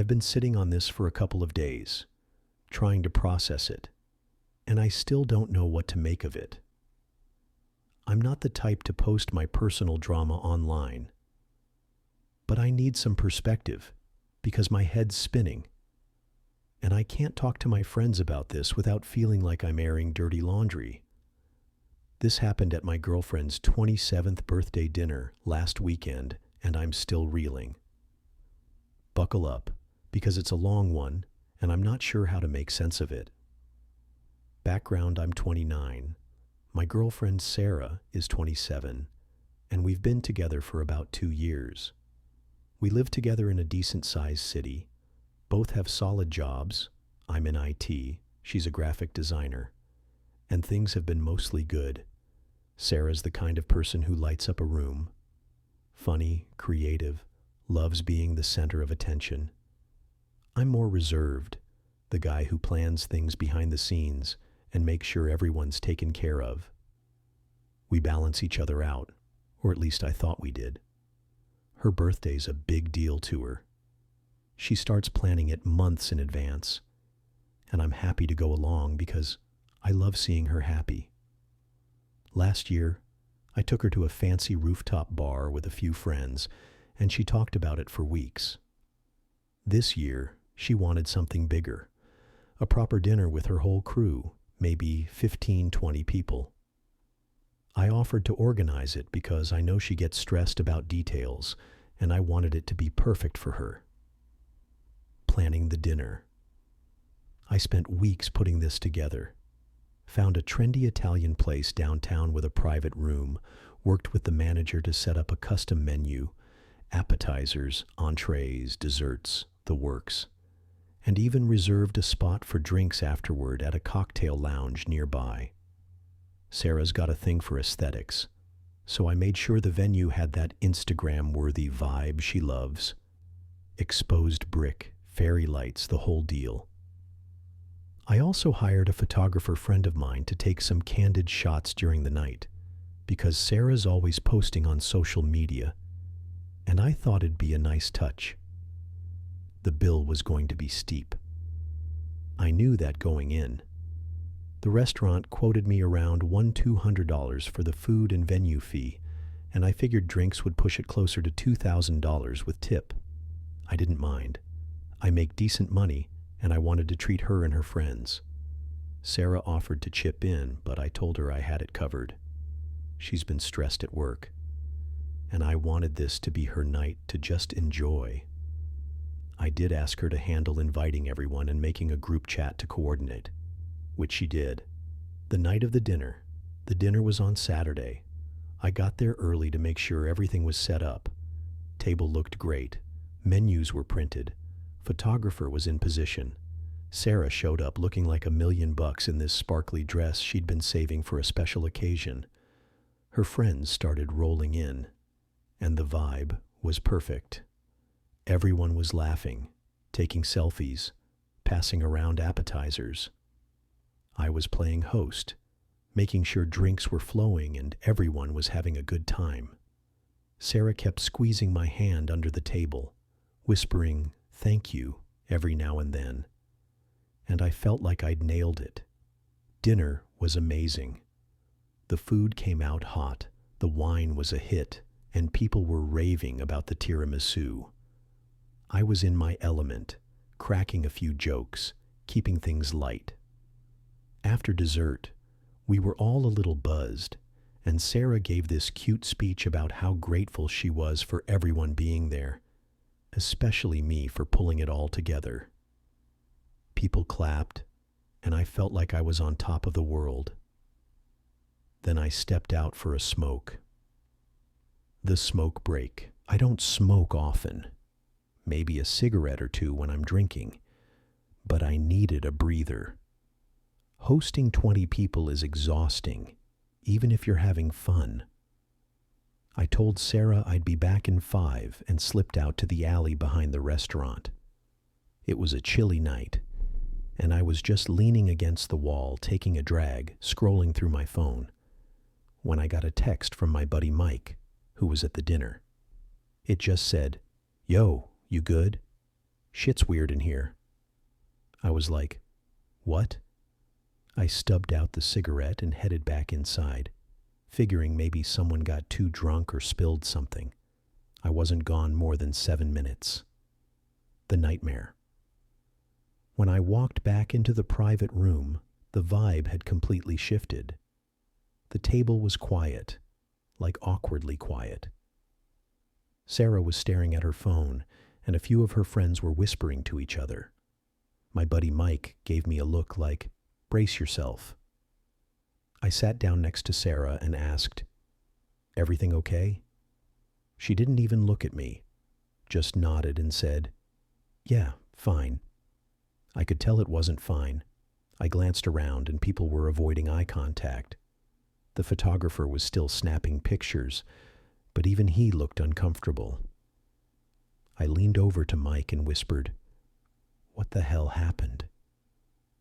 I've been sitting on this for a couple of days, trying to process it, and I still don't know what to make of it. I'm not the type to post my personal drama online, but I need some perspective because my head's spinning, and I can't talk to my friends about this without feeling like I'm airing dirty laundry. This happened at my girlfriend's 27th birthday dinner last weekend, and I'm still reeling. Buckle up, because it's a long one, and I'm not sure how to make sense of it. Background: I'm 29. My girlfriend Sarah is 27, and we've been together for about 2 years. We live together in a decent-sized city. Both have solid jobs. I'm in IT, she's a graphic designer, and things have been mostly good. Sarah's the kind of person who lights up a room. Funny, creative, loves being the center of attention. I'm more reserved, the guy who plans things behind the scenes and makes sure everyone's taken care of. We balance each other out, or at least I thought we did. Her birthday's a big deal to her. She starts planning it months in advance, and I'm happy to go along because I love seeing her happy. Last year, I took her to a fancy rooftop bar with a few friends, and she talked about it for weeks. This year, she wanted something bigger, a proper dinner with her whole crew, maybe 15-20 people. I offered to organize it because I know she gets stressed about details, and I wanted it to be perfect for her. Planning the dinner. I spent weeks putting this together. Found a trendy Italian place downtown with a private room, worked with the manager to set up a custom menu, appetizers, entrees, desserts, the works, and even reserved a spot for drinks afterward at a cocktail lounge nearby. Sarah's got a thing for aesthetics, so I made sure the venue had that Instagram-worthy vibe she loves. Exposed brick, fairy lights, the whole deal. I also hired a photographer friend of mine to take some candid shots during the night, because Sarah's always posting on social media, and I thought it'd be a nice touch. The bill was going to be steep. I knew that going in. The restaurant quoted me around $100-200 for the food and venue fee, and I figured drinks would push it closer to $2,000 with tip. I didn't mind. I make decent money, and I wanted to treat her and her friends. Sarah offered to chip in, but I told her I had it covered. She's been stressed at work, and I wanted this to be her night to just enjoy. I did ask her to handle inviting everyone and making a group chat to coordinate, which she did. The night of the dinner was on Saturday. I got there early to make sure everything was set up. Table looked great. Menus were printed. Photographer was in position. Sarah showed up looking like $1 million in this sparkly dress she'd been saving for a special occasion. Her friends started rolling in, and the vibe was perfect. Everyone was laughing, taking selfies, passing around appetizers. I was playing host, making sure drinks were flowing and everyone was having a good time. Sarah kept squeezing my hand under the table, whispering "thank you" every now and then, and I felt like I'd nailed it. Dinner was amazing. The food came out hot, the wine was a hit, and people were raving about the tiramisu. I was in my element, cracking a few jokes, keeping things light. After dessert, we were all a little buzzed, and Sarah gave this cute speech about how grateful she was for everyone being there, especially me for pulling it all together. People clapped, and I felt like I was on top of the world. Then I stepped out for a smoke. The smoke break. I don't smoke often. Maybe a cigarette or two when I'm drinking, but I needed a breather. Hosting 20 people is exhausting, even if you're having fun. I told Sarah I'd be back in 5 and slipped out to the alley behind the restaurant. It was a chilly night, and I was just leaning against the wall, taking a drag, scrolling through my phone, when I got a text from my buddy Mike, who was at the dinner. It just said, "Yo, you good?" "Shit's weird in here." I was like, "What?" I stubbed out the cigarette and headed back inside, figuring maybe someone got too drunk or spilled something. I wasn't gone more than 7 minutes. The nightmare. When I walked back into the private room, the vibe had completely shifted. The table was quiet, like awkwardly quiet. Sarah was staring at her phone, and a few of her friends were whispering to each other. My buddy Mike gave me a look like, "Brace yourself." I sat down next to Sarah and asked, "Everything okay?" She didn't even look at me, just nodded and said, "Yeah, fine." I could tell it wasn't fine. I glanced around and people were avoiding eye contact. The photographer was still snapping pictures, but even he looked uncomfortable. I leaned over to Mike and whispered, "What the hell happened?"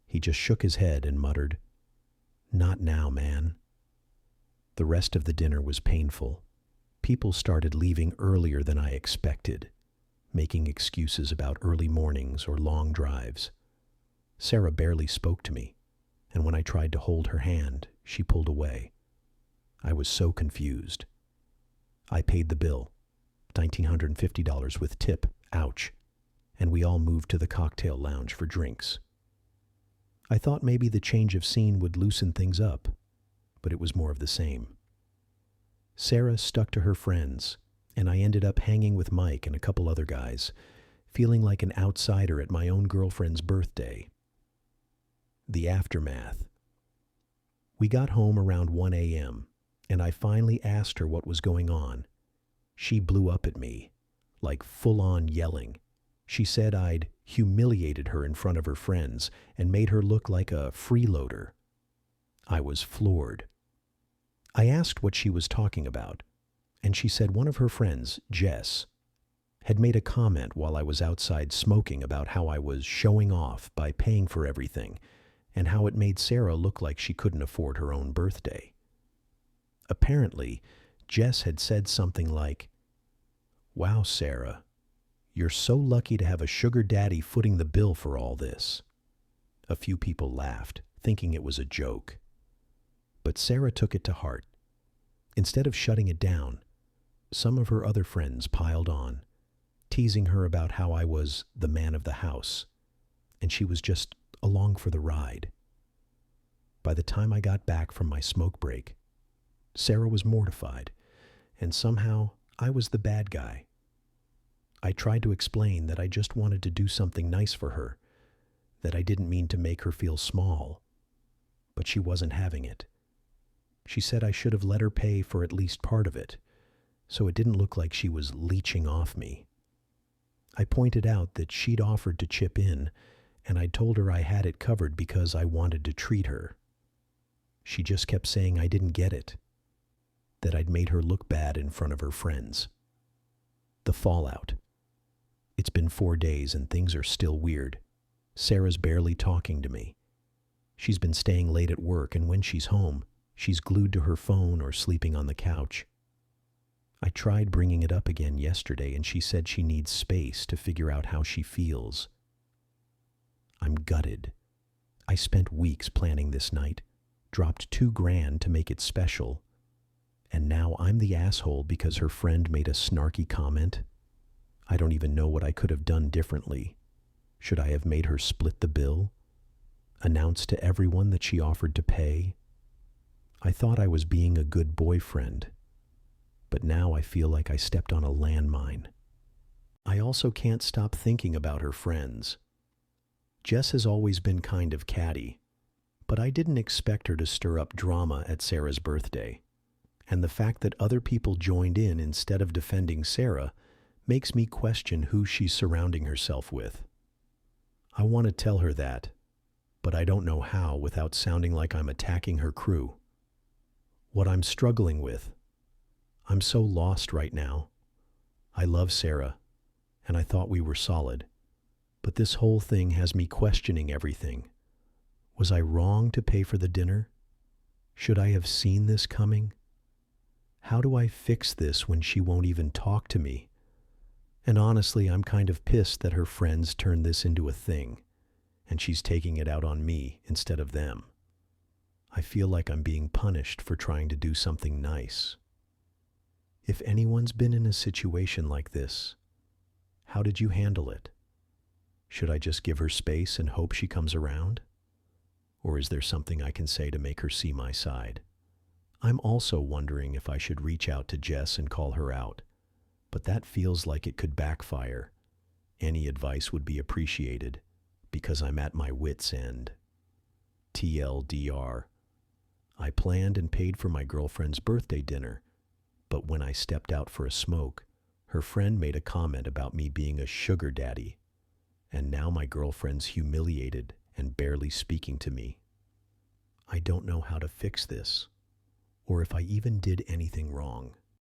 He just shook his head and muttered, "Not now, man." The rest of the dinner was painful. People started leaving earlier than I expected, making excuses about early mornings or long drives. Sarah barely spoke to me, and when I tried to hold her hand, she pulled away. I was so confused. I paid the bill, $1,950 with tip, ouch, and we all moved to the cocktail lounge for drinks. I thought maybe the change of scene would loosen things up, but it was more of the same. Sarah stuck to her friends, and I ended up hanging with Mike and a couple other guys, feeling like an outsider at my own girlfriend's birthday. The aftermath. We got home around 1 a.m., and I finally asked her what was going on. She blew up at me, like full-on yelling. She said I'd humiliated her in front of her friends and made her look like a freeloader. I was floored. I asked what she was talking about, and she said one of her friends, Jess, had made a comment while I was outside smoking about how I was showing off by paying for everything and how it made Sarah look like she couldn't afford her own birthday. Apparently, Jess had said something like, "Wow, Sarah, you're so lucky to have a sugar daddy footing the bill for all this." A few people laughed, thinking it was a joke. But Sarah took it to heart. Instead of shutting it down, some of her other friends piled on, teasing her about how I was the man of the house, and she was just along for the ride. By the time I got back from my smoke break, Sarah was mortified, and somehow I was the bad guy. I tried to explain that I just wanted to do something nice for her, that I didn't mean to make her feel small, but she wasn't having it. She said I should have let her pay for at least part of it, so it didn't look like she was leeching off me. I pointed out that she'd offered to chip in, and I'd told her I had it covered because I wanted to treat her. She just kept saying I didn't get it, that I'd made her look bad in front of her friends. The fallout. It's been 4 days and things are still weird. Sarah's barely talking to me. She's been staying late at work, and when she's home, she's glued to her phone or sleeping on the couch. I tried bringing it up again yesterday, and she said she needs space to figure out how she feels. I'm gutted. I spent weeks planning this night, dropped $2,000 to make it special, and now I'm the asshole because her friend made a snarky comment. I don't even know what I could have done differently. Should I have made her split the bill? Announced to everyone that she offered to pay? I thought I was being a good boyfriend, but now I feel like I stepped on a landmine. I also can't stop thinking about her friends. Jess has always been kind of catty, but I didn't expect her to stir up drama at Sarah's birthday. And the fact that other people joined in instead of defending Sarah makes me question who she's surrounding herself with. I want to tell her that, but I don't know how without sounding like I'm attacking her crew. What I'm struggling with, I'm so lost right now. I love Sarah, and I thought we were solid, but this whole thing has me questioning everything. Was I wrong to pay for the dinner? Should I have seen this coming? How do I fix this when she won't even talk to me? And honestly, I'm kind of pissed that her friends turned this into a thing, and she's taking it out on me instead of them. I feel like I'm being punished for trying to do something nice. If anyone's been in a situation like this, how did you handle it? Should I just give her space and hope she comes around? Or is there something I can say to make her see my side? I'm also wondering if I should reach out to Jess and call her out, but that feels like it could backfire. Any advice would be appreciated because I'm at my wit's end. TLDR. I planned and paid for my girlfriend's birthday dinner, but when I stepped out for a smoke, her friend made a comment about me being a sugar daddy, and now my girlfriend's humiliated and barely speaking to me. I don't know how to fix this, or if I even did anything wrong.